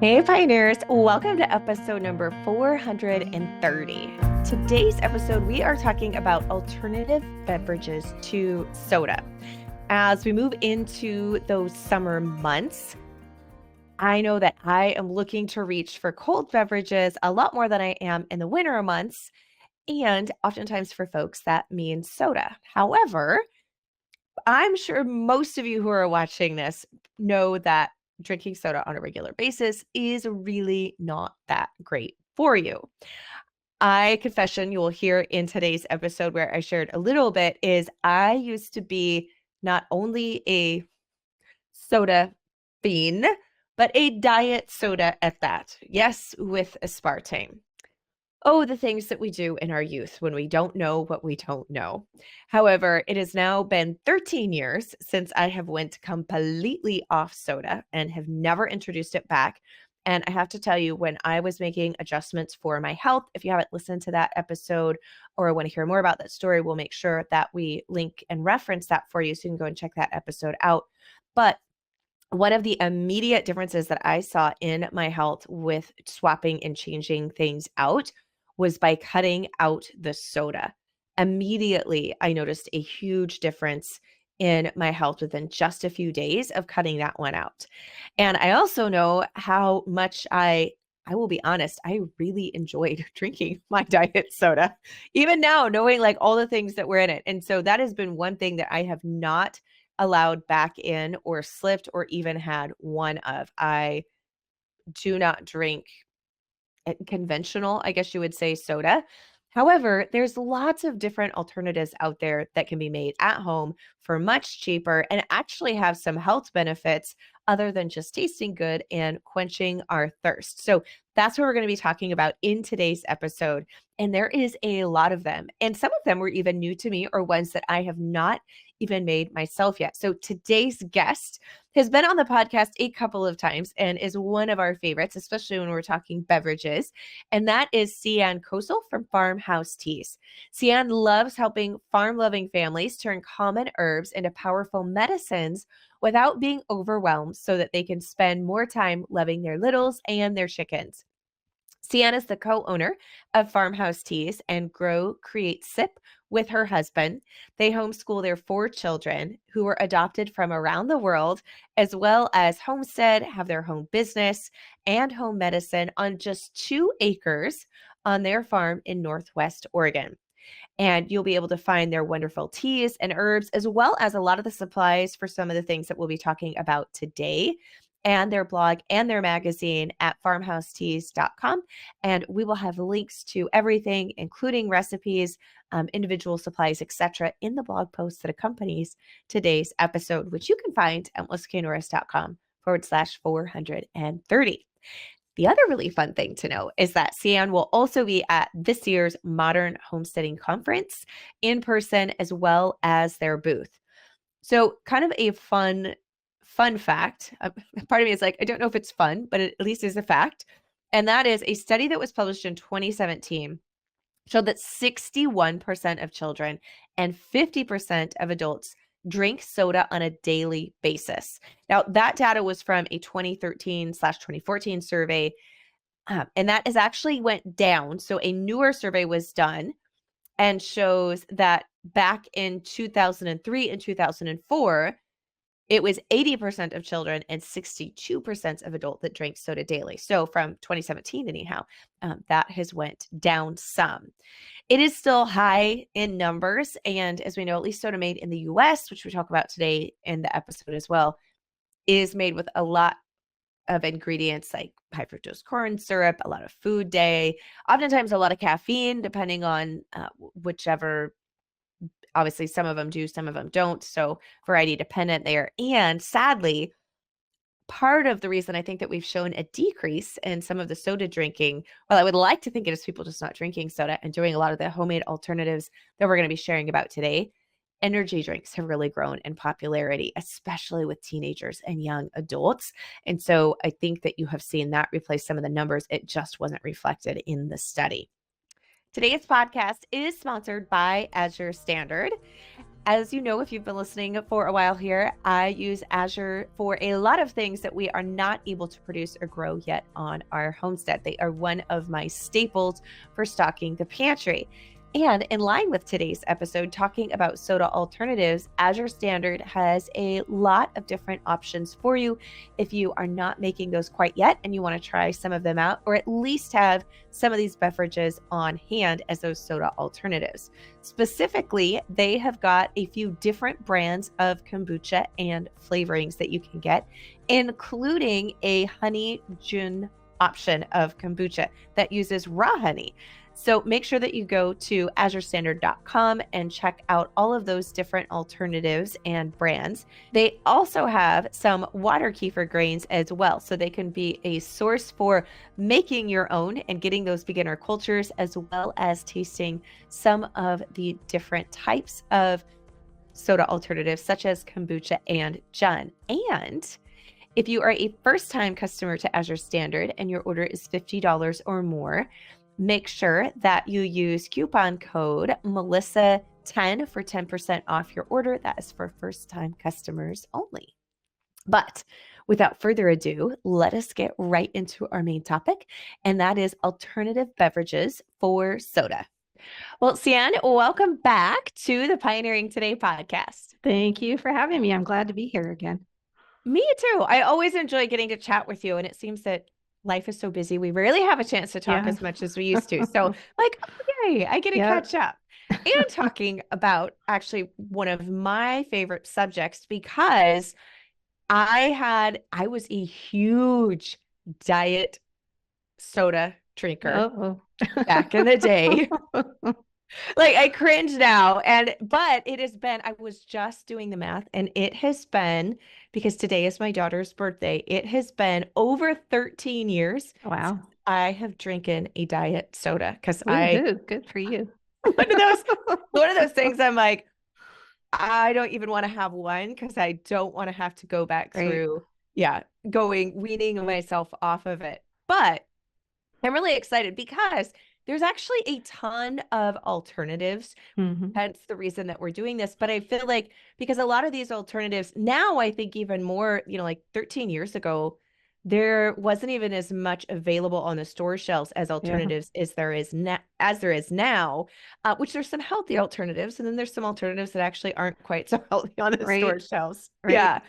Hey, Pioneers. Welcome to episode number 430. Today's episode, we are talking about alternative beverages to soda. As we move into those summer months, I know that I am looking to reach for cold beverages a lot more than I am in the winter months. And oftentimes for folks, that means soda. However, I'm sure most of you who are watching this know that drinking soda on a regular basis is really not that great for you. Confession you will hear in today's episode where I shared a little bit is I used to be not only a soda fiend, but a diet soda at that. Yes, with aspartame. Oh, the things that we do in our youth when we don't know what we don't know. However, it has now been 13 years since I have went completely off soda and have never introduced it back. And I have to tell you, when I was making adjustments for my health, if you haven't listened to that episode or want to hear more about that story, we'll make sure that we link and reference that for you so you can go and check that episode out. But one of the immediate differences that I saw in my health with swapping and changing things out was by cutting out the soda. Immediately, I noticed a huge difference in my health within just a few days of cutting that one out. And I also know how much I will be honest, I really enjoyed drinking my diet soda, even now knowing like all the things that were in it. And so that has been one thing that I have not allowed back in or slipped or even had one of. I do not drink conventional, I guess you would say, soda. However, there's lots of different alternatives out there that can be made at home for much cheaper and actually have some health benefits other than just tasting good and quenching our thirst. So that's what we're going to be talking about in today's episode. And there is a lot of them. And some of them were even new to me or ones that I have not even made myself yet. So today's guest has been on the podcast a couple of times and is one of our favorites, especially when we're talking beverages. And that is Sian Kosel from Farmhouse Teas. Sian loves helping farm-loving families turn common herbs into powerful medicines without being overwhelmed so that they can spend more time loving their littles and their chickens. Sian is the co-owner of Farmhouse Teas and Grow, Create, Sip with her husband. They homeschool their 4 children who were adopted from around the world, as well as Homestead, have their home business and home medicine on just 2 acres on their farm in Northwest Oregon. And you'll be able to find their wonderful teas and herbs, as well as a lot of the supplies for some of the things that we'll be talking about today, and their blog and their magazine at farmhouseteas.com. And we will have links to everything, including recipes, individual supplies, etc., in the blog post that accompanies today's episode, which you can find at melissanorris.com/430. The other really fun thing to know is that Sian will also be at this year's Modern Homesteading Conference in person, as well as their booth. So kind of a fun fact. Part of me is like, I don't know if it's fun, but it at least is a fact. And that is a study that was published in 2017 showed that 61% of children and 50% of adults drink soda on a daily basis. Now, that data was from a 2013/2014 survey, and that is actually went down. So a newer survey was done and shows that back in 2003 and 2004, it was 80% of children and 62% of adults that drank soda daily. So from 2017, anyhow, that has went down some. It is still high in numbers. And as we know, at least soda made in the US, which we talk about today in the episode as well, is made with a lot of ingredients like high fructose corn syrup, a lot of food day, oftentimes a lot of caffeine, depending on whichever. Obviously, some of them do, some of them don't. So variety dependent there. And sadly, part of the reason I think that we've shown a decrease in some of the soda drinking, well, I would like to think it is people just not drinking soda and doing a lot of the homemade alternatives that we're going to be sharing about today. Energy drinks have really grown in popularity, especially with teenagers and young adults. And so I think that you have seen that replace some of the numbers. It just wasn't reflected in the study. Today's podcast is sponsored by Azure Standard. As you know, if you've been listening for a while here, I use Azure for a lot of things that we are not able to produce or grow yet on our homestead. They are one of my staples for stocking the pantry. And in line with today's episode, talking about soda alternatives, Azure Standard has a lot of different options for you if you are not making those quite yet and you want to try some of them out, or at least have some of these beverages on hand as those soda alternatives. Specifically, they have got a few different brands of kombucha and flavorings that you can get, including a honey gin option of kombucha that uses raw honey. So make sure that you go to azurestandard.com and check out all of those different alternatives and brands. They also have some water kefir grains as well, so they can be a source for making your own and getting those beginner cultures, as well as tasting some of the different types of soda alternatives, such as kombucha and gin. And if you are a first-time customer to Azure Standard and your order is $50 or more, make sure that you use coupon code Melissa10 for 10% off your order. That is for first-time customers only. But without further ado, let us get right into our main topic, and that is alternative beverages for soda. Well, Sian, welcome back to the Pioneering Today podcast. Thank you for having me. I'm glad to be here again. Me too. I always enjoy getting to chat with you, and it seems that life is so busy. We rarely have a chance to talk as much as we used to. So like, oh, yay, I get to catch up. And talking about actually one of my favorite subjects, because I was a huge diet soda drinker back in the day. Like, I cringe now, but it has been, I was just doing the math, and it has been, because today is my daughter's birthday, it has been over 13 years Wow. since I have drinking a diet soda, because good for you. one of those things I'm like, I don't even want to have one, because I don't want to have to go back through, weaning myself off of it. But I'm really excited because there's actually a ton of alternatives. Hence the reason that we're doing this. But I feel like, because a lot of these alternatives now, I think even more, like 13 years ago, there wasn't even as much available on the store shelves as alternatives as there is now, which there's some healthy alternatives. And then there's some alternatives that actually aren't quite so healthy on the store shelves. Right. Yeah.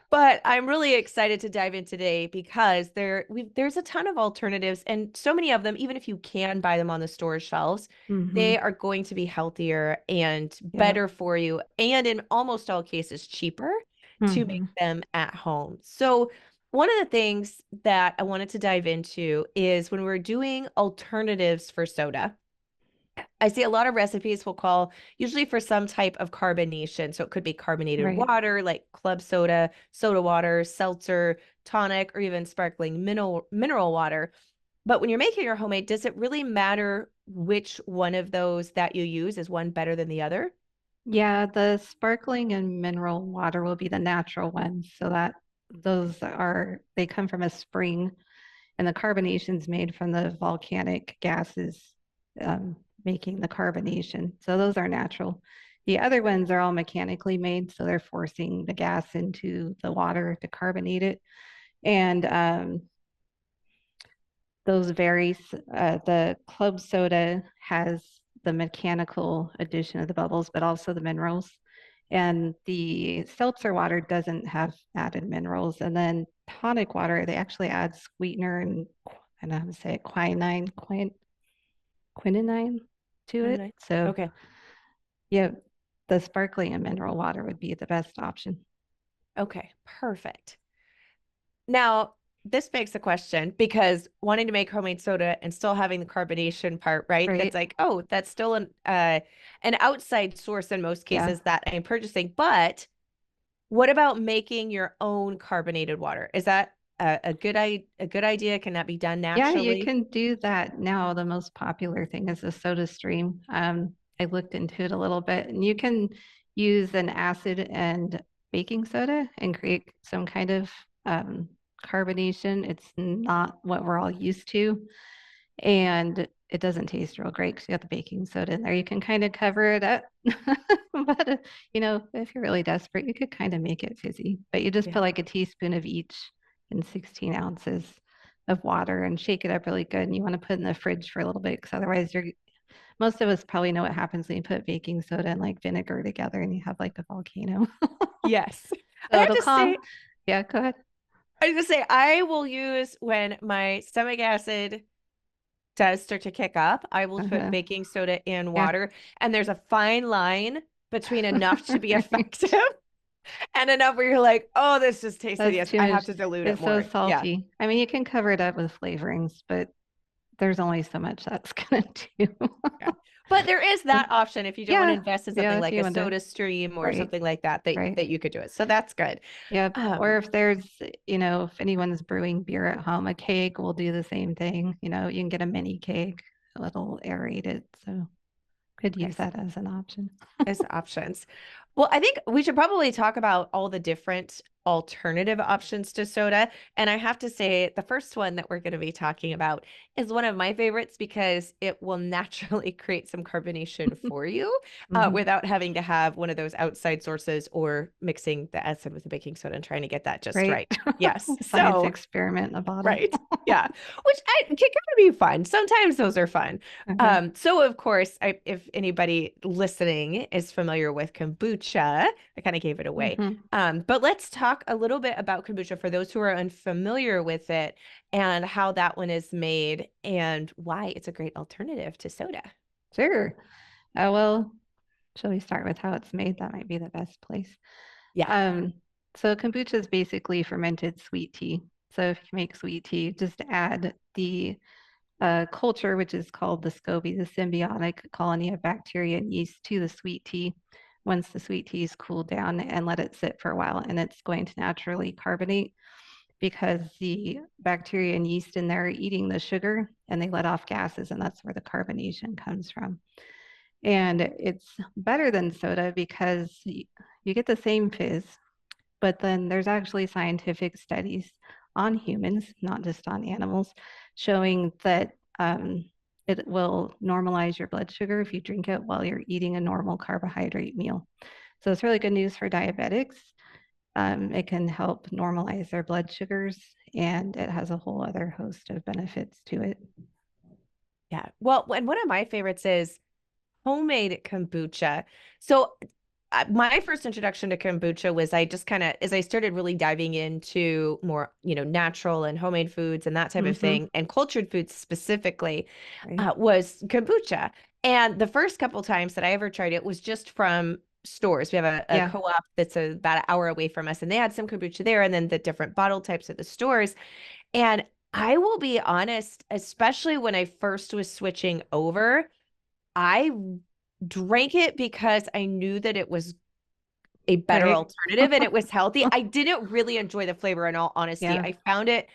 But I'm really excited to dive in today, because there's a ton of alternatives, and so many of them, even if you can buy them on the store shelves, they are going to be healthier and better for you, and in almost all cases cheaper to make them at home. So one of the things that I wanted to dive into is, when we're doing alternatives for soda, I see a lot of recipes will call usually for some type of carbonation. So it could be carbonated water, like club soda, soda water, seltzer, tonic, or even sparkling mineral water. But when you're making your homemade, does it really matter which one of those that you use? Is one better than the other? Yeah, the sparkling and mineral water will be the natural ones. So they come from a spring, and the carbonation's made from the volcanic gases making the carbonation. So those are natural. The other ones are all mechanically made, so they're forcing the gas into the water to carbonate it. And those vary. The club soda has the mechanical addition of the bubbles, but also the minerals. And the seltzer water doesn't have added minerals. And then tonic water, they actually add sweetener and I don't know how to say it, quinine to it. So yeah, the sparkling and mineral water would be the best option. Okay, perfect. Now, this begs the question, because wanting to make homemade soda and still having the carbonation part, right? It's like, oh, that's still an outside source in most cases that I'm purchasing. But what about making your own carbonated water? Is that a good idea? Can that be done naturally? Yeah, you can do that now. The most popular thing is the Soda Stream. I looked into it a little bit, and you can use an acid and baking soda and create some kind of carbonation. It's not what we're all used to. And it doesn't taste real great because you got the baking soda in there. You can kind of cover it up. But, if you're really desperate, you could kind of make it fizzy. But you just Yeah. put like a teaspoon of each in 16 ounces of water and shake it up really good. And you want to put it in the fridge for a little bit because otherwise most of us probably know what happens when you put baking soda and like vinegar together and you have like a volcano. Yes. I So have it'll to say, calm. Yeah, go ahead. I was gonna say I will use when my stomach acid does start to kick up, I will put Uh-huh. baking soda in Yeah. water. And there's a fine line between enough to be Right. effective and enough where you're like, oh, this just tastes That's hideous. too I much. have to dilute it It's so more. Yeah. salty. I mean, you can cover it up with flavorings, but there's only so much that's gonna do. Yeah. But there is that option if you don't want to Yeah. invest in Yeah, something if like you a want to. soda stream or Right. something like that, that Right. that you could do it. So that's good. Yep. Or Um, if there's, if anyone's brewing beer at home, a keg will do the same thing. You can get a mini keg, a little aerated. So could use nice. that as an option. As options. Well, I think we should probably talk about all the different alternative options to soda. And I have to say, the first one that we're going to be talking about is one of my favorites because it will naturally create some carbonation for you Hmm. without having to have one of those outside sources or mixing the acid with the baking soda and trying to get that just Right. right. Yes. Science So experiment in a bottle. right. Yeah. Which can kind of be fun. Sometimes those are fun. Uh-huh. So of course, if anybody listening is familiar with kombucha, I kind of gave it away. Hmm. But let's talk a little bit about kombucha for those who are unfamiliar with it and how that one is made and why it's a great alternative to soda. Sure. Well, shall we start with how it's made? That might be the best place. Yeah. Um, so kombucha is basically fermented sweet tea. So if you make sweet tea, just add the culture, which is called the SCOBY, the symbiotic colony of bacteria and yeast, to the sweet tea. Once the sweet tea is cooled down and let it sit for a while, and it's going to naturally carbonate because the bacteria and yeast in there are eating the sugar and they let off gases, and that's where the carbonation comes from. And it's better than soda because you get the same fizz, but then there's actually scientific studies on humans, not just on animals, showing that it will normalize your blood sugar if you drink it while you're eating a normal carbohydrate meal. So it's really good news for diabetics. It can help normalize their blood sugars, and it has a whole other host of benefits to it. Yeah. Well, and one of my favorites is homemade kombucha. So my first introduction to kombucha was I just kind of, as I started really diving into more, natural and homemade foods and that type of Mm-hmm. thing, and cultured foods specifically, Right. was kombucha. And the first couple times that I ever tried it was just from stores. We have a Yeah. co-op that's about an hour away from us, and they had some kombucha there, and then the different bottle types at the stores. And I will be honest, especially when I first was switching over, I drank it because I knew that it was a better Right. alternative and it was healthy. I didn't really enjoy the flavor in all honesty. Yeah. I found it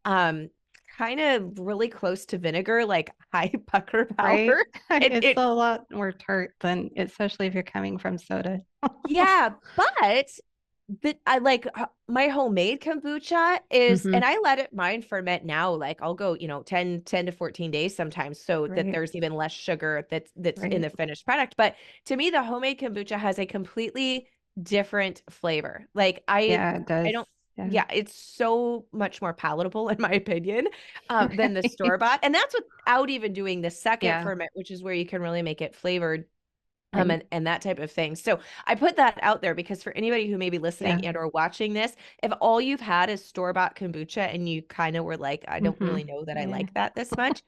um kind of really close to vinegar, like high pucker Right. power. It It's it a lot more tart than, especially if you're coming from soda. yeah, but I like my homemade kombucha is, Hmm. and I let it mine ferment now. Like I'll go, 10 to 14 days sometimes so that Right. there's even less sugar that's in Right. the finished product. But to me, the homemade kombucha has a completely different flavor. Like Yeah, it I does. don't, Yeah. yeah, it's so much more palatable in my opinion, than the store Right. bought. And that's without even doing the second Yeah. ferment, which is where you can really make it flavored Right. and that type of thing. So I put that out there because for anybody who may be listening Yeah. and or watching this, if all you've had is store-bought kombucha and you kind of were like, I don't Hmm. really know that I Yeah. like that this much,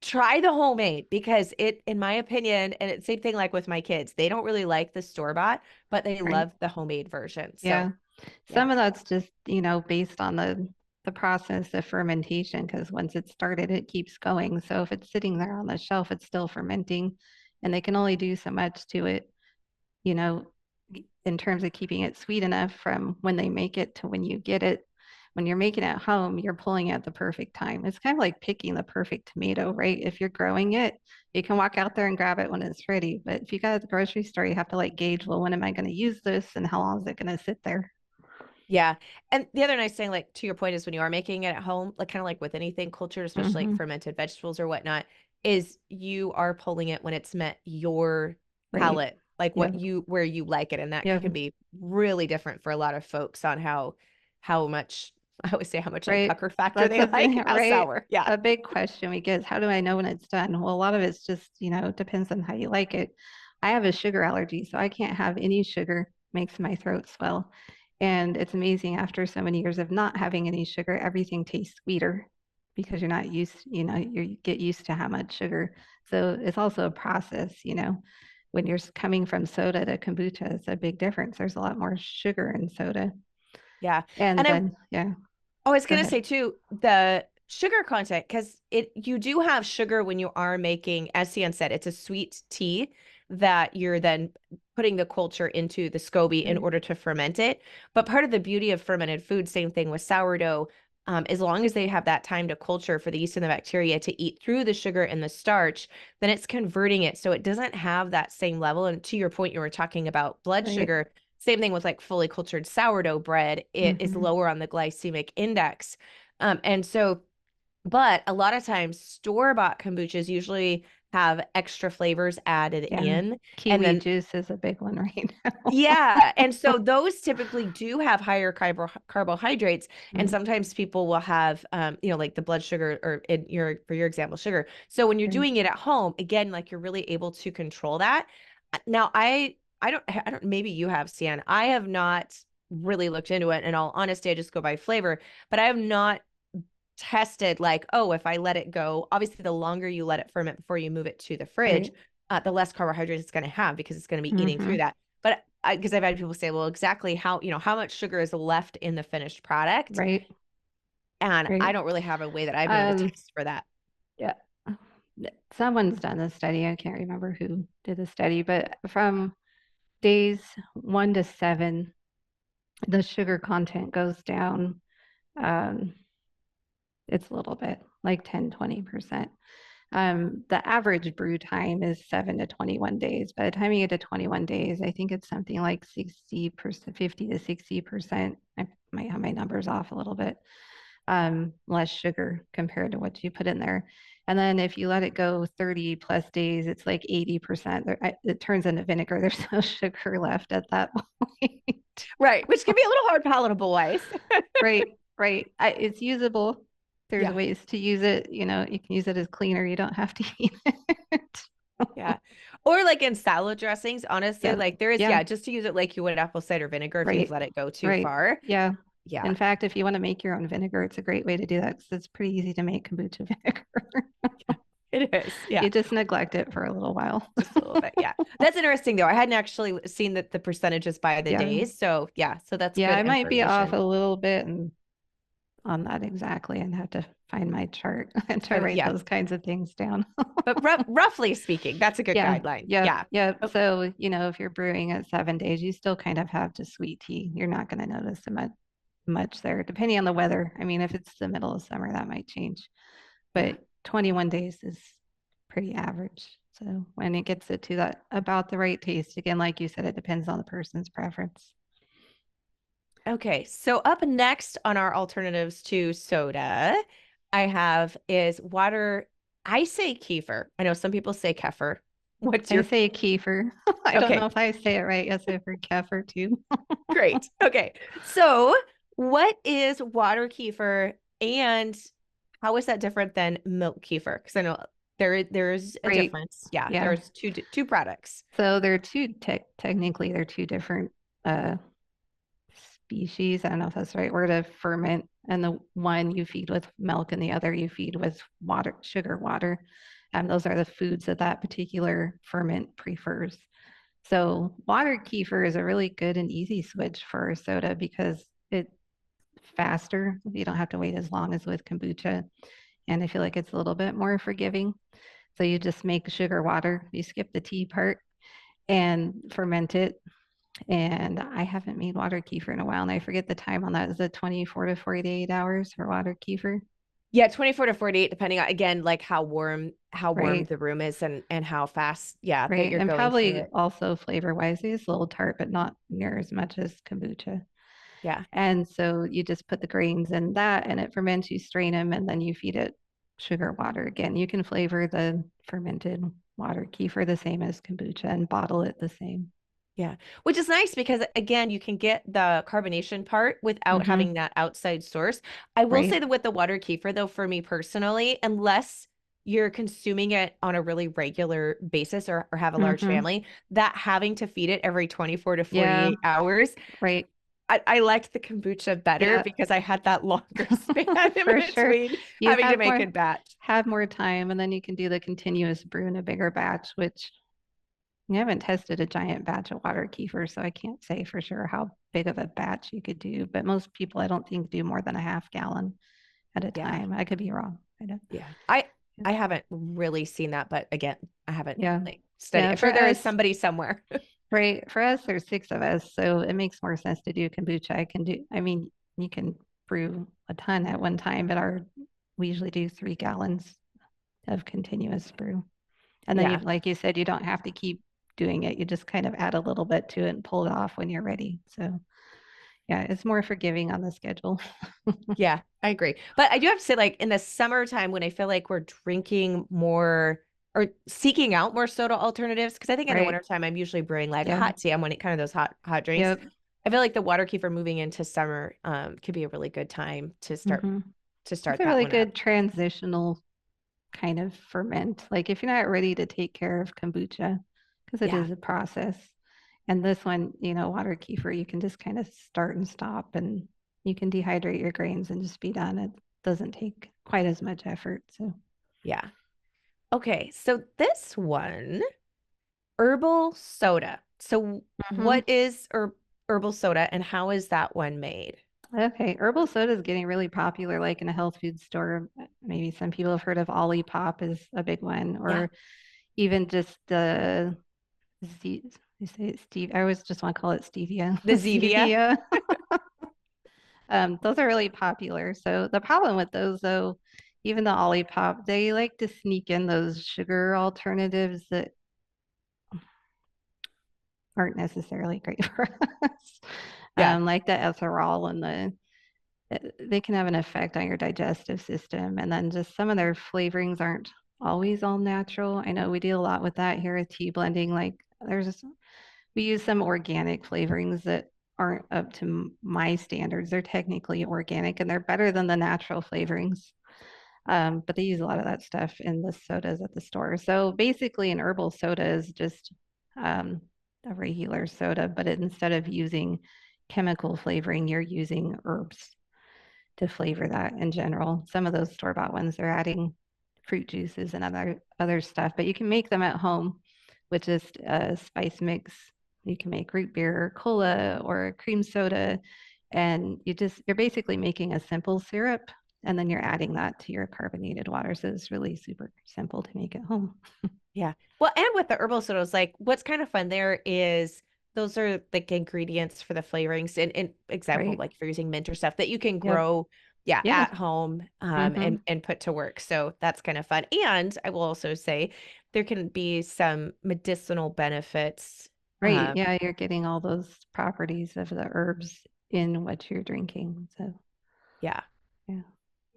try the homemade because it, in my opinion, and it's same thing like with my kids, they don't really like the store-bought, but they Right. love the homemade version. So Yeah. yeah. Some of that's just, based on the process of fermentation, because once it's started, it keeps going. So if it's sitting there on the shelf, it's still fermenting, and they can only do so much to it, you know, in terms of keeping it sweet enough from when they make it to when you get it. When you're making it at home, you're pulling at the perfect time. It's kind of like picking the perfect tomato, right? If you're growing it, you can walk out there and grab it when it's ready. But if you got at the grocery store, you have to like gauge, well, when am I going to use this and how long is it going to sit there? Yeah. And the other nice thing, like to your point, is when you are making it at home, like kind of like with anything cultured, especially like Hmm. fermented vegetables or whatnot, is you are pulling it when it's met your Right. palate, like Yep. where you like it. And that Yep. can be really different for a lot of folks on how much, I always say how much like Right. pucker factor That's they a like, big, how right. sour. Yeah. A big question we get is how do I know when it's done? Well, a lot of it's just, depends on how you like it. I have a sugar allergy, so I can't have any sugar, makes my throat swell. And it's amazing after so many years of not having any sugar, everything tastes sweeter because you're not used, you get used to how much sugar. So it's also a process, when you're coming from soda to kombucha, it's a big difference. There's a lot more sugar in soda. Yeah. And And then, yeah, I was go gonna ahead. say too, the sugar content, because you do have sugar when you are making, as Cian said, it's a sweet tea that you're then putting the culture into the SCOBY in Right. order to ferment it. But part of the beauty of fermented food, same thing with sourdough, as long as they have that time to culture for the yeast and the bacteria to eat through the sugar and the starch, then it's converting it so it doesn't have that same level. And to your point, you were talking about blood Right. sugar. Same thing with like fully cultured sourdough bread. It is Hmm. lower on the glycemic index. And so, but a lot of times store-bought kombuchas usually have extra flavors added Yeah. in. And Kiwi then juice is a big one right now. yeah. And so those typically do have higher carbohydrates. And Mm, sometimes people will have, like the blood sugar or for your example, sugar. So when you're right. doing it at home, again, like you're really able to control that. Now, I don't, maybe you have, Sian. I have not really looked into it. In all honesty, I just go by flavor, but I have not tested like, oh, if I let it go, obviously the longer you let it ferment before you move it to the fridge, Right. the less carbohydrates it's going to have because it's going to be eating through Hmm. that. But because I've had people say, well, exactly how much sugar is left in the finished product, Right. and I Right. don't really have a way that I've been able to Um, test for that. yeah. Someone's done a study. I can't remember who did the study, but from days 1 to 7, the sugar content goes down. Um, it's a little bit like 10-20%. The average brew time is 7 to 21 days. By the time you get to 21 days, I think it's something like 60%, 50 to 60%. I might have my numbers off a little bit. Less sugar compared to what you put in there. And then if you let it go 30 plus days, it's like 80%. It turns into vinegar. There's no sugar left at that point. Right, which can be a little hard palatable wise. Right, right. It's usable. There's Yeah. ways to use it. You can use it as cleaner. You don't have to eat it. Yeah. Or like in salad dressings, honestly, Yeah, like there is, yeah, yeah, just to use it like you would apple cider vinegar if you've right, let it go too right. far. Yeah. Yeah, In fact, if you want to make your own vinegar, it's a great way to do that because it's pretty easy to make kombucha vinegar. it is. Yeah. You just neglect it for a little while. Just a little bit. Yeah. That's interesting though. I hadn't actually seen that the percentages by the Yeah. days. So yeah, so that's Yeah, good I might be off information. a little bit on that exactly and have to find my chart and to write Yeah. those kinds of things down. But roughly speaking, that's a good Yeah, guideline. yeah, Yeah. yeah. Oh, So, if you're brewing at 7 days, you still kind of have to sweet tea. You're not going to notice much there, depending on the weather. I mean, if it's the middle of summer, that might change. yeah. But 21 days is pretty average. So when it gets it to that about the right taste, again, like you said, it depends on the person's preference. Okay. So up next on our alternatives to soda, I have is water. I say kefir. I know some people say kefir. What's I your say kefir. I don't know okay? if I say it right. Yes, I've heard kefir too. Great. Okay. So, what is water kefir and how is that different than milk kefir? Because I know there's a Right. difference. Yeah, Yeah. there's two products. So they're technically they're two different uh species. I don't know if that's the right word of ferment. And the one you feed with milk and the other you feed with water, sugar water. Those are the foods that that particular ferment prefers. So water kefir is a really good and easy switch for soda because it's faster. You don't have to wait as long as with kombucha. And I feel like it's a little bit more forgiving. So you just make sugar water, you skip the tea part and ferment it. And I haven't made water kefir in a while, and I forget the time on that. Is it 24 to 48 hours for water kefir? Yeah, 24 to 48, depending on again, like how warm Right, the room is and how fast, yeah, that right. you're And going through probably it. also flavor wise, it's a little tart, but not near as much as kombucha. Yeah. And so you just put the grains in that and it ferments, you strain them, and then you feed it sugar water. Again, you can flavor the fermented water kefir the same as kombucha and bottle it the same. Yeah, which is nice because again, you can get the carbonation part without Mm-hmm. having that outside source. I will say Right. that with the water kefir, though, for me personally, unless you're consuming it on a really regular basis or have a large Mm-hmm. family, that having to feed it every 24 to Yeah. 48 hours, Right. I liked the kombucha better Yeah. because I had that longer span in For sure. between You having to make it batch. have more time, and then you can do the continuous brew in a bigger batch, which I haven't tested a giant batch of water kefir, so I can't say for sure how big of a batch you could do. But most people, I don't think, do more than a half gallon at a Yeah. time. I could be wrong. I don't. Yeah. I haven't really seen that, but again, I haven't Yeah. like studied. Yeah. I'm For sure there is us, somebody somewhere. right. For us, there's six of us, so it makes more sense to do kombucha. I mean, you can brew a ton at one time, but we usually do 3 gallons of continuous brew. And then you, Yeah. like you said, you don't have to keep doing it. You just kind of add a little bit to it and pull it off when you're ready. So yeah, it's more forgiving on the schedule. Yeah, I agree. But I do have to say, like in the summertime when I feel like we're drinking more or seeking out more soda alternatives, because I think in the Right. wintertime I'm usually brewing like Yeah. hot tea. I'm wanting kind of those hot drinks. Yep. I feel like the water kefir moving into summer could be a really good time Hmm. to It's start a that really one up. good transitional kind of ferment. Like if you're not ready to take care of kombucha, because it Yeah. is a process. And this one, water kefir, you can just kind of start and stop and you can dehydrate your grains and just be done. It doesn't take quite as much effort. So, Yeah. Okay, so this one, herbal soda. So mhm. what is herbal soda and how is that one made? Okay. Herbal soda is getting really popular, like in a health food store. Maybe some people have heard of Olipop is a big one, Yeah. or even just the you say it Steve. I always just want to call it stevia. The Zevia. Stevia. Those are really popular. So the problem with those, though, even the Olipop, they like to sneak in those sugar alternatives that aren't necessarily great for us, Yeah. like the ethanol and they can have an effect on your digestive system. And then just some of their flavorings aren't always all natural. I know we deal a lot with that here at tea blending. Like we use some organic flavorings that aren't up to my standards. They're technically organic and they're better than the natural flavorings. But they use a lot of that stuff in the sodas at the store. So basically, an herbal soda is just um, a regular soda, but instead of using chemical flavoring, you're using herbs to flavor that in general. Some of those store-bought ones are adding fruit juices and other stuff, but you can make them at home with just a spice mix. You can make root beer or cola or cream soda, and you're basically making a simple syrup, and then you're adding that to your carbonated water. So it's really super simple to make at home. Yeah. Well, and with the herbal sodas, like what's kind of fun there is those are like ingredients for the flavorings. And example, Right. like if you're using mint or stuff that you can Yep. grow, yeah, Yeah. at home Mm-hmm. and put to work. So that's kind of fun. And I will also say there can be some medicinal benefits. Right. Yeah, you're getting all those properties of the herbs in what you're drinking. So Yeah. yeah.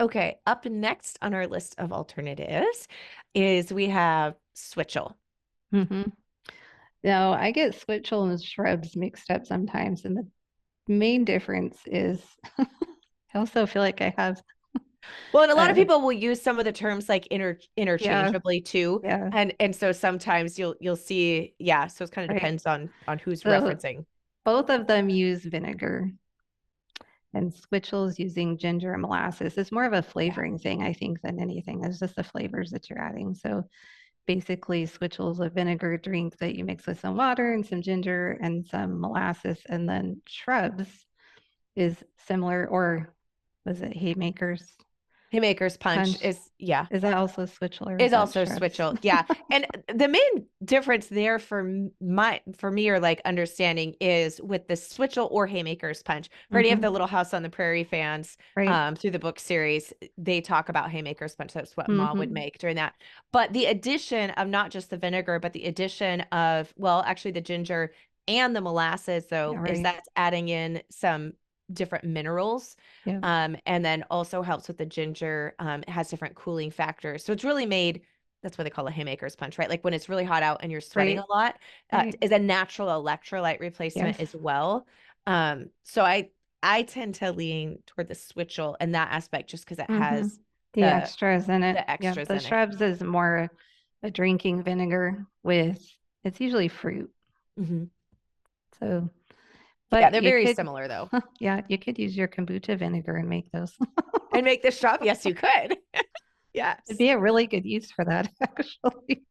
Okay. Up next on our list of alternatives is we have switchel. Mm-hmm. Now I get switchel and shrubs mixed up sometimes, and the main difference is I also feel like I have Well, and a lot of uh people will use some of the terms like yeah, interchangeably too. yeah, And so sometimes you'll see, yeah, so it kind of right. depends on who's So referencing. both of them use vinegar and switchel's using ginger and molasses. It's more of a Yeah. flavoring thing, I think, than anything. It's just the flavors that you're adding. So basically switchel's a vinegar drink that you mix with some water and some ginger and some molasses, and then shrubs is similar, or was it haymakers Haymaker's punch punch? is, yeah, Is that also switchel or is is that also shrubs? switchel. Yeah. And the main difference there for me or like understanding is with the switchel or haymaker's punch. For any of the Hmm. Little House on the Prairie fans, Right. through the book series, they talk about haymaker's punch. That's what Ma would Hmm. make during that. But the addition of not just the vinegar, but the addition of, well, actually the ginger and the molasses, Yeah, though, is right. that's adding in some different minerals. Yeah. And then also helps with the ginger. It has different cooling factors. So it's really made, that's what they call a haymaker's punch, right? Like when it's really hot out and you're sweating Right. a lot, Right. is a natural electrolyte Yes. replacement as well. So I tend to lean toward the switchel in that aspect just because it Mm-hmm. has The the extras in it. the Yeah. extras The in it. shrubs is more a drinking vinegar with, it's usually fruit. Hmm. So, Yeah, but they're you very could, similar though. yeah, you could use your kombucha vinegar and make those. And make this shop? Yes, you could. It'd Yes. be a really good use for that, actually.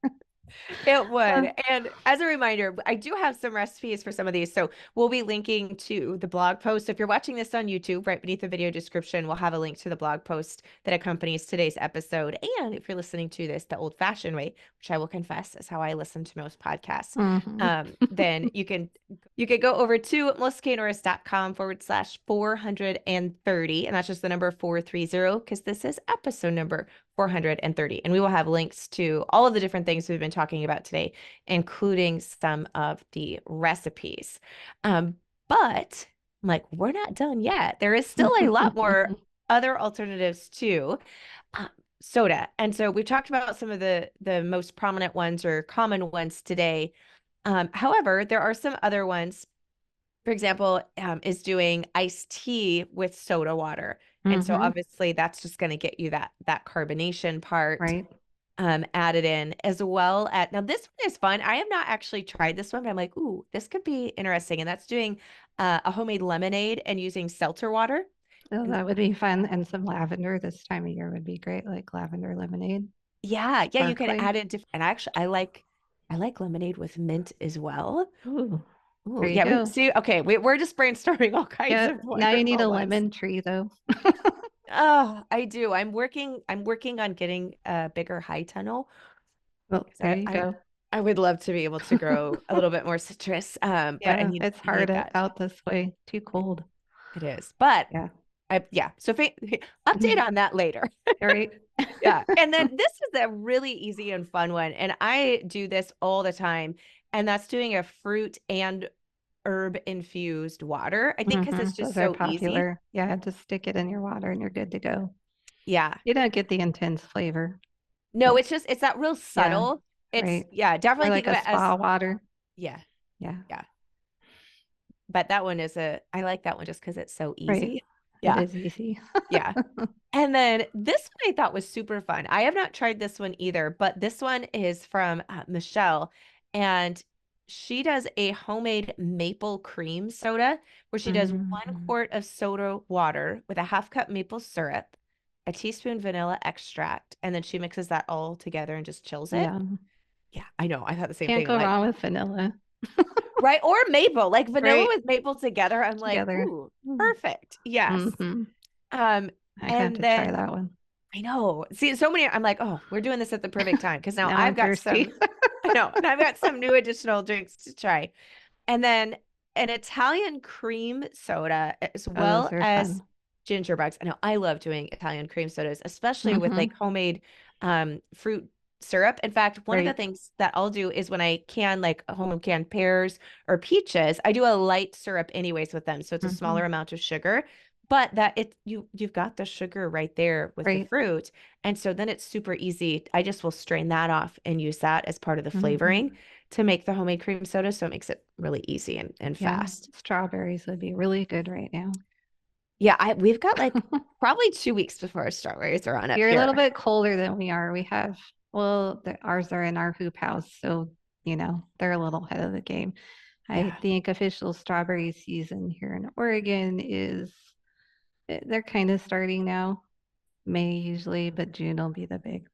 It Uh, would. And as a reminder, I do have some recipes for some of these. So we'll be linking to the blog post. If you're watching this on YouTube, right beneath the video description, we'll have a link to the blog post that accompanies today's episode. And if you're listening to this the old-fashioned way, which I will confess is how I listen to most podcasts, mhm. then you can go over to melissanorris.com/430. And that's just the number 430 because this is episode number 430. And we will have links to all of the different things we've been talking about today, including some of the recipes. But I'm like, we're not done yet. There is still a lot more other alternatives too. Uh, Soda. And so we've talked about some of the most prominent ones or common ones today. However, there are some other ones. For example, is doing iced tea with soda water. And so Mhm. obviously that's just going to get you that carbonation part Right. added in as well. At now this one is fun. I have not actually tried this one, but I'm like, ooh, this could be interesting. And that's doing a homemade lemonade and using seltzer water. So And that would be fun. And some lavender this time of year would be great, like lavender lemonade, yeah, you can sparkling. add in different. And actually, I like lemonade with mint as well. Ooh, Ooh, there you yeah. We go. see. Okay, we're just brainstorming all kinds Yeah, of now you need wonderful a ones. lemon tree though. Oh, I do. I'm working on getting a bigger high tunnel Well, because there I, you I go. I would love to be able to grow a little bit more citrus. But I Yeah, need it's I need hard that. out this way. Too cold. It is. But Yeah. yeah. So update on that later. All right. Yeah. And then this is a really easy and fun one. And I do this all the time. And that's doing a fruit and herb infused water. I think because it's just Those are so easy. popular. Yeah, just stick it in your water and you're good to go. Yeah. You don't get the intense flavor, No, but it's that real yeah, subtle. It's right. yeah, Or definitely think like of a it as spa water. yeah, Yeah, yeah. But that one I like that one just because it's so right. easy. It Yeah. is easy. Yeah. And then this one I thought was super fun. I have not tried this one either, but this one is from Michelle, and she does a homemade maple cream soda where she does 1 quart of soda water with a half cup maple syrup, a teaspoon vanilla extract, and then she mixes that all together and just chills it. Yeah. Yeah, I know. I thought the same Can't thing. I'm go like, wrong with vanilla, right? Or maple, like vanilla right? with maple together. I'm like, Together. ooh, perfect. Yes. Mm-hmm. Um, I have and to try then that one. I know. See, so many, I'm like, oh, we're doing this at the perfect time because now Now I've I'm got thirsty. some, I know, and I've got some new additional drinks to try. And then an Italian cream soda as Oh, those well are as fun. ginger bugs. I know I love doing Italian cream sodas, especially with Mm-hmm. like homemade fruit syrup. In fact, one of the Right. things that I'll do is when I can like home canned pears or peaches, I do a light syrup anyways with them. So it's a Mm-hmm. smaller amount of sugar, but that you've got the sugar right there with the Right. fruit. And so then it's super easy. I just will strain that off and use that as part of the Mm-hmm. flavoring to make the homemade cream soda. So it makes it really easy and Yeah. fast. Strawberries would be really good right now. Yeah, we've got like probably 2 weeks before our strawberries are on up You're a little here. bit colder than we are. We have, well, ours are in our hoop house, so they're a little ahead of the game. I Yeah. think official strawberry season here in Oregon is they're kind of starting now, May usually, but June will be the big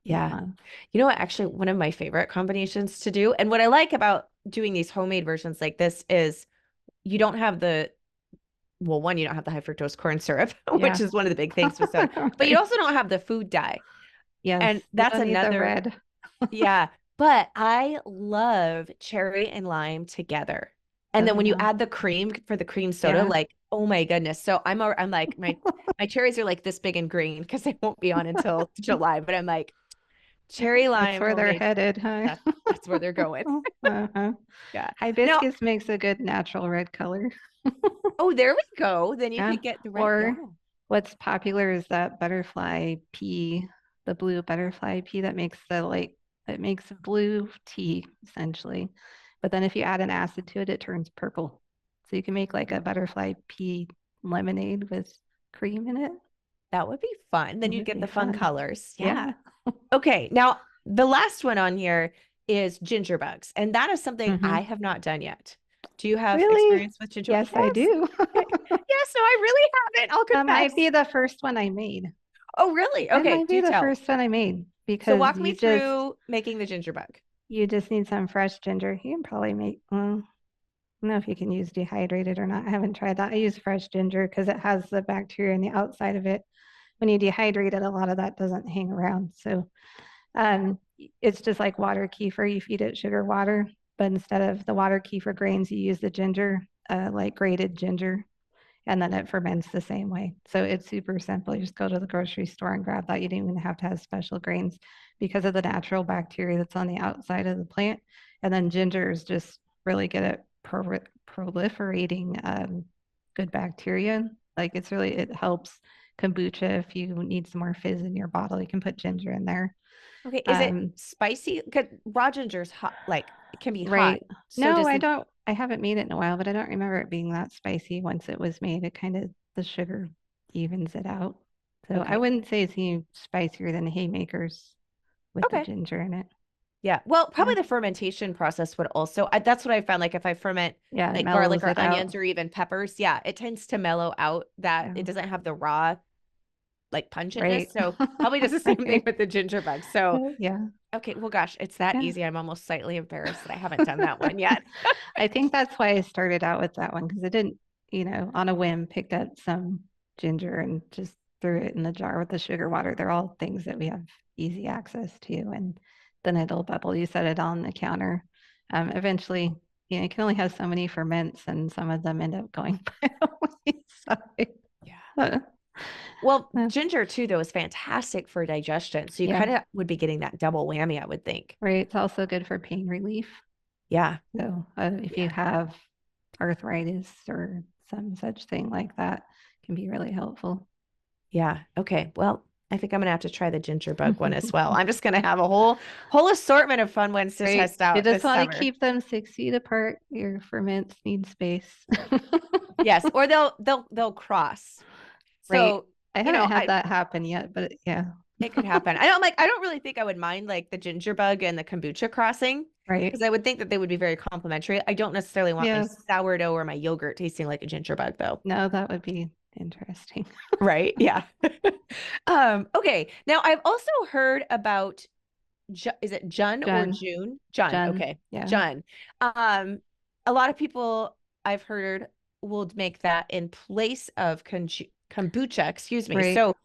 Yeah. month. You know what? Actually, one of my favorite combinations to do, and what I like about doing these homemade versions like this is you don't have well, one, you don't have the high fructose corn syrup, which Yeah. is one of the big things with soda, but you Right. also don't have the food dye. Yes, And you that's don't need the another, red. yeah. But I love cherry and lime together. And then Oh when you yeah. add the cream for the cream soda, Yeah. like, oh my goodness. So I'm like, my cherries are like this big and green because they won't be on until July. But I'm like, cherry That's lime where they're homemade. headed, huh? That's where they're going. Uh-huh. Yeah. Now, Hibiscus makes a good natural red color. Oh, there we go. Then you Yeah. could get the right. Yeah. Or what's popular is that butterfly pea, the blue butterfly pea that makes it makes blue tea essentially. But then if you add an acid to it, it turns purple. So you can make like a butterfly pea lemonade with cream in it. That would be fun. Then It you'd would get be the fun fun. colors. Yeah. Yeah. Okay. Now, the last one on here is ginger bugs. And that is something Hmm. I have not done yet. Do you have Really? experience with ginger? Yes, I Yes. do. Okay. Yes. No, I really haven't. I'll That might confess. be the first one I made. Oh, really? That Okay. might be Do the tell. first one I made So because walk me through making the ginger bug. you just need some fresh ginger. You can probably make, well, I don't know if you can use dehydrated or not. I haven't tried that. I use fresh ginger because it has the bacteria on the outside of it. When you dehydrate it, a lot of that doesn't hang around. So it's just like water kefir. You feed it sugar water, but instead of the water kefir grains, you use the ginger, like grated ginger, and then it ferments the same way. So it's super simple. You just go to the grocery store and grab that. You don't even have to have special grains because of the natural bacteria that's on the outside of the plant. And then ginger is just really good at proliferating good bacteria. Like it helps kombucha if you need some more fizz in your bottle. You can put ginger in there. Okay. Is it Um, spicy? Because raw ginger's hot, like it can be hot. right. So No, does the I haven't made it in a while, but I don't remember it being that spicy once it was made. It kind of, the sugar evens it out. So I okay. wouldn't say it's any spicier than haymakers with the Okay. ginger in it. Yeah. Well, Yeah. probably the fermentation process would also, that's what I found. Like if I ferment Yeah, it like garlic mellows or it out. onions or even peppers, yeah, it tends to mellow out that Yeah. it doesn't have the raw like pungentness. Right. So probably does the same thing Right. with the ginger bug. So, Yeah. okay. Well, gosh, it's that Yeah. easy. I'm almost slightly embarrassed that I haven't done that one yet. I think that's why I started out with that one because I didn't, on a whim, picked up some ginger and just threw it in the jar with the sugar water. They're all things that we have easy access to. And then it'll bubble. You set it on the counter. Eventually, you can only have so many ferments, and some of them end up going by the wayside. Yeah. Uh, Well, uh, ginger too, though, is fantastic for digestion. So you yeah, kind of would be getting that double whammy, I would think. right. It's also good for pain relief. Yeah. So if you Yeah. have arthritis or some such thing like that, can be really helpful. Yeah. Okay. Well, I think I'm gonna have to try the ginger bug one as well. I'm just gonna have a whole assortment of fun ones to Right. test You out just this want to summer. keep them 6 feet apart. Your ferments need space. Yes, or they'll cross. Right. So, I haven't had that happen yet, but yeah. it could happen. I don't really think I would mind like the ginger bug and the kombucha crossing Right. because I would think that they would be very complementary. I don't necessarily want my Yeah. sourdough or my yogurt tasting like a ginger bug though. No, that would be interesting. Right? Yeah. Okay. Now I've also heard about is it Jun or Jen, June? Jun. Jen, Okay. yeah. Jun. Um, a lot of people I've heard will make that in place of kombucha, excuse me. Right. So,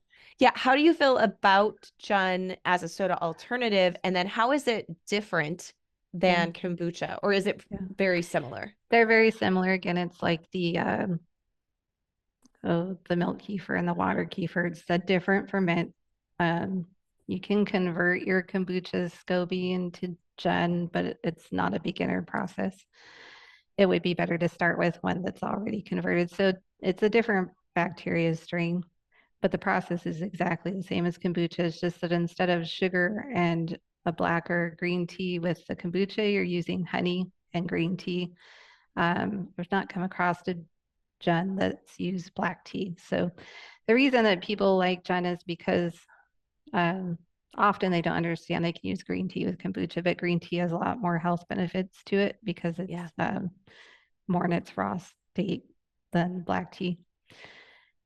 yeah, how do you feel about Jun as a soda alternative? And then how is it different Yeah. than kombucha, or is it Yeah. very similar? They're very similar. Again, it's like the milk kefir and the water kefir. It's a different ferment. Um, you can convert your kombucha SCOBY into Gen, but it's not a beginner process. It would be better to start with one that's already converted. So it's a different bacteria strain, but the process is exactly the same as kombucha. It's just that instead of sugar and a black or green tea with the kombucha, you're using honey and green tea. I've not come across a Jen that's used black tea. So the reason that people like Jen is because um, often they don't understand they can use green tea with kombucha, but green tea has a lot more health benefits to it because it's Yeah. more in its raw state than black tea.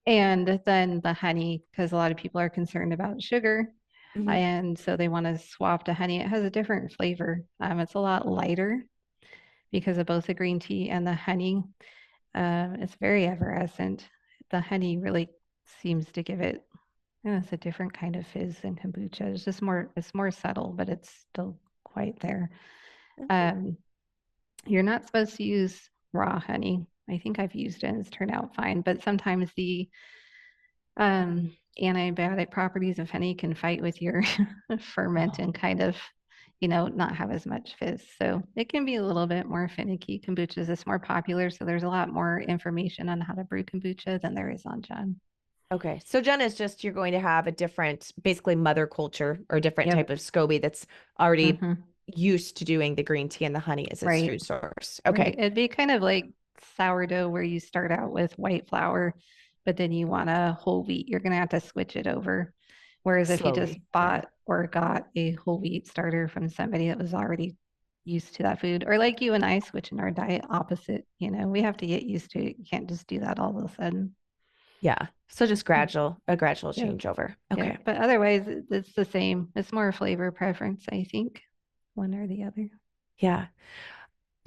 And then the honey, because a lot of people are concerned about sugar. Mhm. And so they want to swap to honey. It has a different flavor. It's a lot lighter because of both the green tea and the honey. It's very effervescent. The honey really seems to give it, it's a different kind of fizz than kombucha. It's more subtle, but it's still quite there. Okay. Um, you're not supposed to use raw honey. I think I've used it and it's turned out fine, but sometimes the antibiotic properties of honey can fight with your ferment and kind of not have as much fizz. So it can be a little bit more finicky. Kombucha is just more popular. So there's a lot more information on how to brew kombucha than there is on Jen. Okay. So Jen is just you're going to have a different, basically mother culture or different type Yep. of SCOBY that's already Hmm. used to doing the green tea and the honey as its Right. food source. Right. Okay. It'd be kind of like sourdough where you start out with white flour, but then you want a whole wheat. You're going to have to switch it over. Whereas if you just Slowly. Yeah. bought or got a whole wheat starter from somebody that was already used to that food, or like you and I switching our diet opposite, we have to get used to it. You can't just do that all of a sudden. Yeah. So just a gradual Yeah. changeover. Yeah. Okay. But otherwise, it's the same. It's more flavor preference, I think, one or the other. Yeah.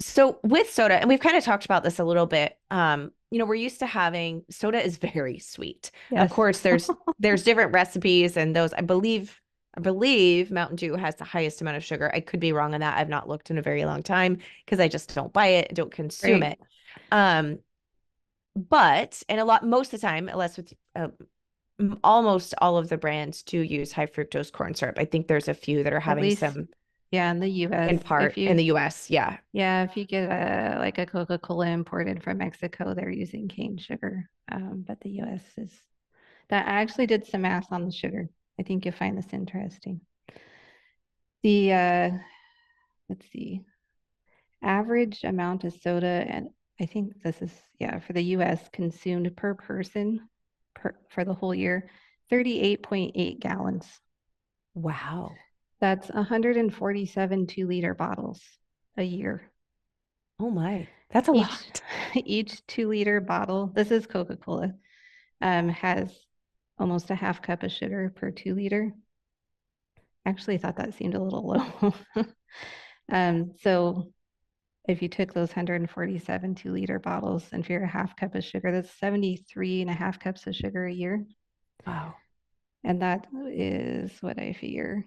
So with soda, and we've kind of talked about this a little bit, we're used to having soda is very sweet. Of Yes. course, there's different recipes and those I believe Mountain Dew has the highest amount of sugar. I could be wrong on that. I've not looked in a very long time because I just don't buy it, don't consume Right. it. Um, but and a lot most of the time, unless with almost all of the brands do use high fructose corn syrup. I think there's a few that are At having least, some yeah, in the US. in part in the US. Yeah. If you get like a Coca-Cola imported from Mexico, they're using cane sugar. But the US is that I actually did some math on the sugar. I think you'll find this interesting. The let's see, average amount of soda, and I think this is, yeah, for the US consumed per person for the whole year, 38.8 gallons. Wow. That's 147 2-liter bottles a year. Oh my, that's a Each lot. each 2-liter bottle, this is Coca-Cola, has almost a half cup of sugar per 2-liter. Actually thought that seemed a little low. So if you took those 147 2-liter bottles and figure a half cup of sugar, that's 73 and a half cups of sugar a year. Wow. And that is what I figure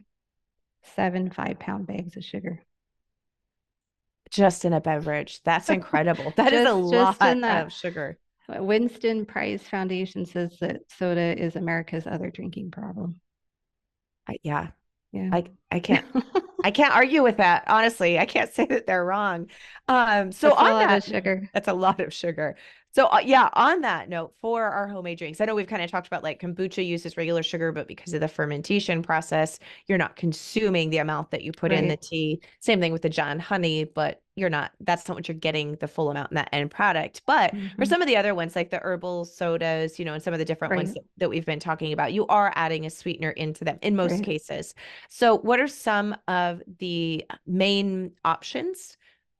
7 5-pound bags of sugar. Just in a beverage. That's incredible. That is a Just lot in that. of sugar. Winston Price Foundation says that soda is America's other drinking problem. Yeah. Yeah. I can't I can't argue with that. Honestly, I can't say that they're wrong. So That's a on lot of that, sugar. that's a lot of sugar. So yeah, on that note, for our homemade drinks, I know we've kind of talked about like kombucha uses regular sugar, but because of the fermentation process, you're not consuming the amount that you put in the Right. tea. Same thing with the John honey, but that's not what you're getting the full amount in that end product. But for Hmm. some of the other ones, like the herbal sodas, and some of the different ones Right. that we've been talking about, you are adding a sweetener into them in most Right. cases. So, what are some of the main options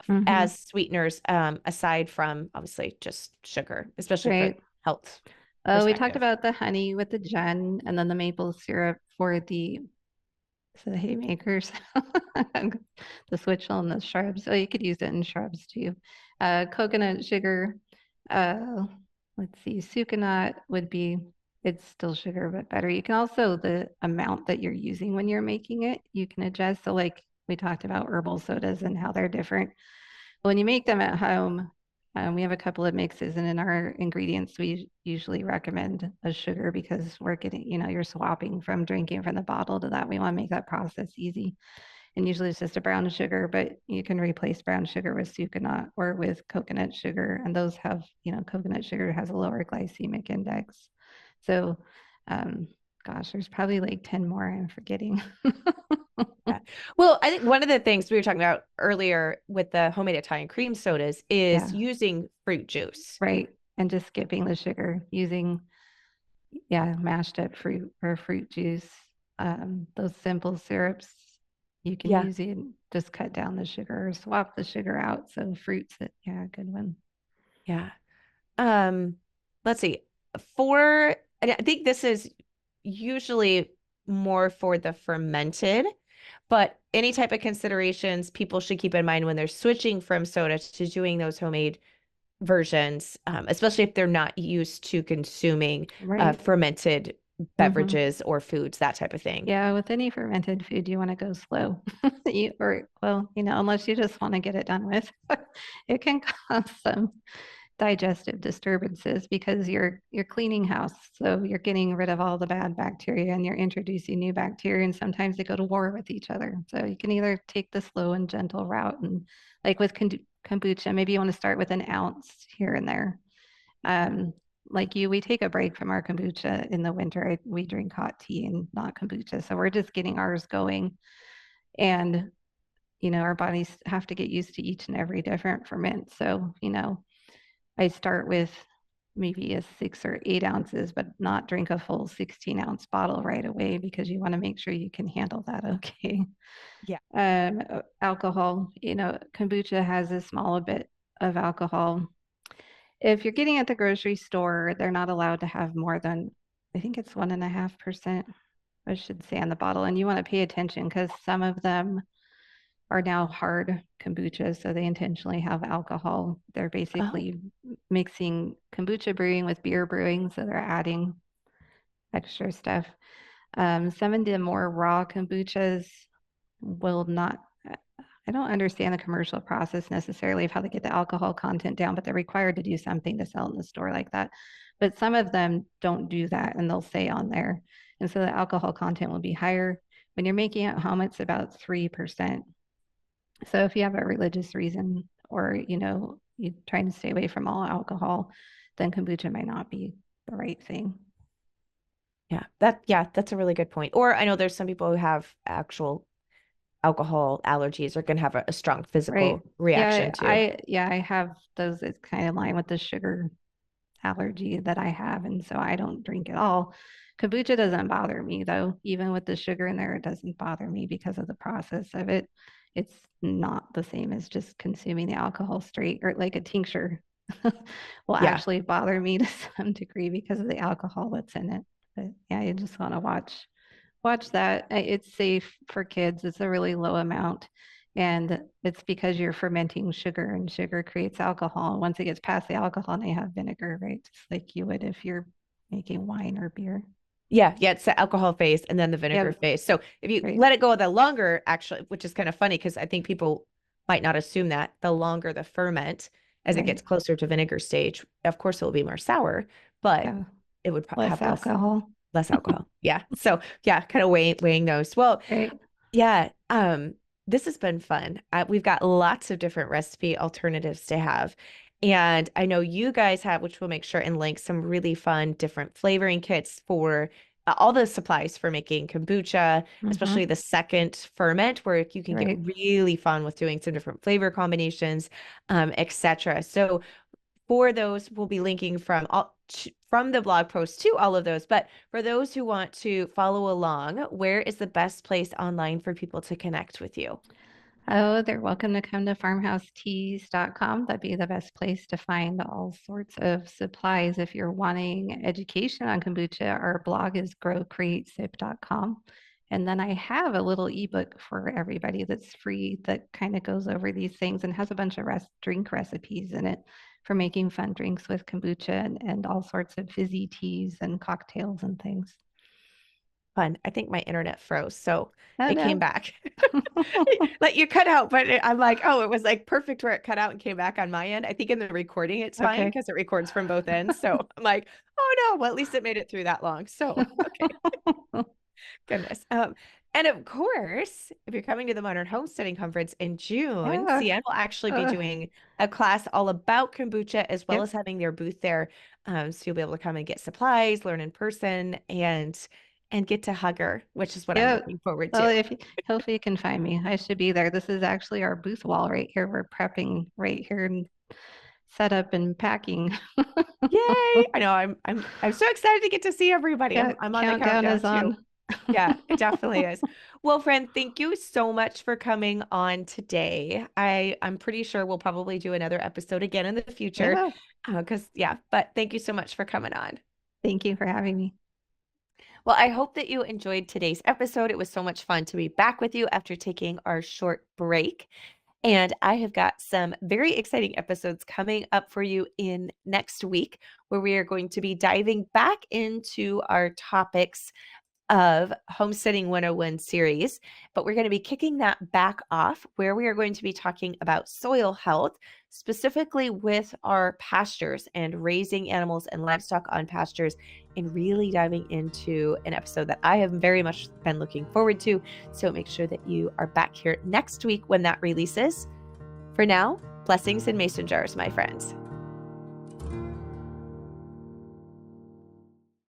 Hmm. as sweeteners, aside from obviously just sugar, especially for Right. health We talked perspective? about the honey with the gen and then the maple syrup for the haymakers, the switchel and the shrubs. Oh, you could use it in shrubs too. Coconut sugar. Uh, let's see, sucanat would be, it's still sugar, but better. You can also, the amount that you're using when you're making it, you can adjust. So like we talked about herbal sodas and how they're different. When you make them at home, we have a couple of mixes, and in our ingredients, we usually recommend a sugar because we're getting, you're swapping from drinking from the bottle to that. We want to make that process easy. And usually it's just a brown sugar, but you can replace brown sugar with sucanat or with coconut sugar. And those have, coconut sugar has a lower glycemic index. So, um, gosh, there's probably like 10 more I'm forgetting. Yeah. Well, I think one of the things we were talking about earlier with the homemade Italian cream sodas is Yeah, using fruit juice. right. And just skipping the sugar using, yeah, mashed up fruit or fruit juice. Those simple syrups, you can Yeah. use it, just cut down the sugar or swap the sugar out. So fruits, yeah, good one. Yeah. Um, let's see. And I think this is usually more for the fermented, but any type of considerations people should keep in mind when they're switching from soda to doing those homemade versions, especially if they're not used to consuming Right. fermented Hmm. beverages or foods, that type of thing. Yeah, with any fermented food, you want to go slow. Well, unless you just want to get it done with, it can cause some digestive disturbances because you're cleaning house. So you're getting rid of all the bad bacteria and you're introducing new bacteria, and sometimes they go to war with each other. So you can either take the slow and gentle route, and like with kombucha, maybe you want to start with an ounce here and there. Um, like you, we take a break from our kombucha in the winter. We drink hot tea and not kombucha. So we're just getting ours going. And, our bodies have to get used to each and every different ferment. So, I start with maybe a 6 or 8 ounces, but not drink a full 16-ounce bottle right away because you want to make sure you can handle that okay. Yeah. Alcohol, kombucha has a small bit of alcohol. If you're getting at the grocery store, they're not allowed to have more than, I think it's 1.5%, I should say, on the bottle. And you want to pay attention because some of them are now hard kombucha, so they intentionally have alcohol. They're Oh, basically mixing kombucha brewing with beer brewing, so they're adding extra stuff. Some of the more raw kombuchas will not. I don't understand the commercial process necessarily of how they get the alcohol content down, but they're required to do something to sell in the store like that. But some of them don't do that, and they'll say on there, and so the alcohol content will be higher. When you're making it home, it's about 3%. So if you have a religious reason or, you're trying to stay away from all alcohol, then kombucha might not be the right thing. yeah, that's a really good point. Or I know there's some people who have actual alcohol allergies or can have a strong Right. physical reaction too. Yeah, I have those. It's kind of in line with the sugar allergy that I have, and so I don't drink at all. Kombucha doesn't bother me though. Even with the sugar in there, it doesn't bother me because of the process of it. It's not the same as just consuming the alcohol straight, or like a tincture will Yeah. actually bother me to some degree because of the alcohol that's in it. But yeah, you just want to watch that. It's safe for kids. It's a really low amount. And it's because you're fermenting sugar, and sugar creates alcohol. And once it gets past the alcohol, and they have vinegar, right? Just like you would if you're making wine or beer. Yeah, it's the alcohol phase and then the vinegar Yep, phase. So if you right. let it go the longer, actually, which is kind of funny because I think people might not assume that the longer the ferment as it Right. gets closer to vinegar stage, of course it will be more sour, but Yeah. it would Less have alcohol. less alcohol. Yeah. So yeah, kind of weighing those. Well, Right. yeah, this has been fun. We've got lots of different recipe alternatives to have. And I know you guys have, which we'll make sure and link, some really fun different flavoring kits for all the supplies for making kombucha, especially Mm-hmm. the second ferment, where you can get Right. really fun with doing some different flavor combinations, etc. So for those, we'll be linking from the blog post to all of those. But for those who want to follow along, where is the best place online for people to connect with you? Oh, they're welcome to come to farmhouseteas.com. That'd be the best place to find all sorts of supplies. If you're wanting education on kombucha, our blog is growcreatesip.com. And then I have a little ebook for everybody that's free that kind of goes over these things and has a bunch of drink recipes in it for making fun drinks with kombucha and all sorts of fizzy teas and cocktails and things. Fun. I think my internet froze, so Oh, it came no. back. Like you cut out, but I'm like, oh, it was like perfect where it cut out and came back on my end. I think in the recording it's fine Okay. because it records from both ends. So I'm like, oh no, well at least it made it through that long. So okay. Goodness. And of course, if you're coming to the Modern Homesteading Conference in June, Yeah. CN will actually be doing a class all about kombucha as well Yep. as having their booth there. So you'll be able to come and get supplies, learn in person, and get to hug her, which is what I'm Yeah. looking forward Well, to. if hopefully you can find me, I should be there. This is actually our booth wall right here. We're prepping right here and set up and packing. Yay! I know I'm so excited to get to see everybody. Yeah, I'm on the countdown countdown is too. on. Yeah, it definitely is. Well, friend, thank you so much for coming on today. I'm pretty sure we'll probably do another episode again in the future. Yeah. Because yeah, but thank you so much for coming on. Thank you for having me. Well, I hope that you enjoyed today's episode. It was so much fun to be back with you after taking our short break. And I have got some very exciting episodes coming up for you in next week, where we are going to be diving back into our topics of Homesteading 101 series, but we're going to be kicking that back off where we are going to be talking about soil health, specifically with our pastures and raising animals and livestock on pastures, and really diving into an episode that I have very much been looking forward to. So make sure that you are back here next week when that releases. For now, blessings and mason jars, my friends.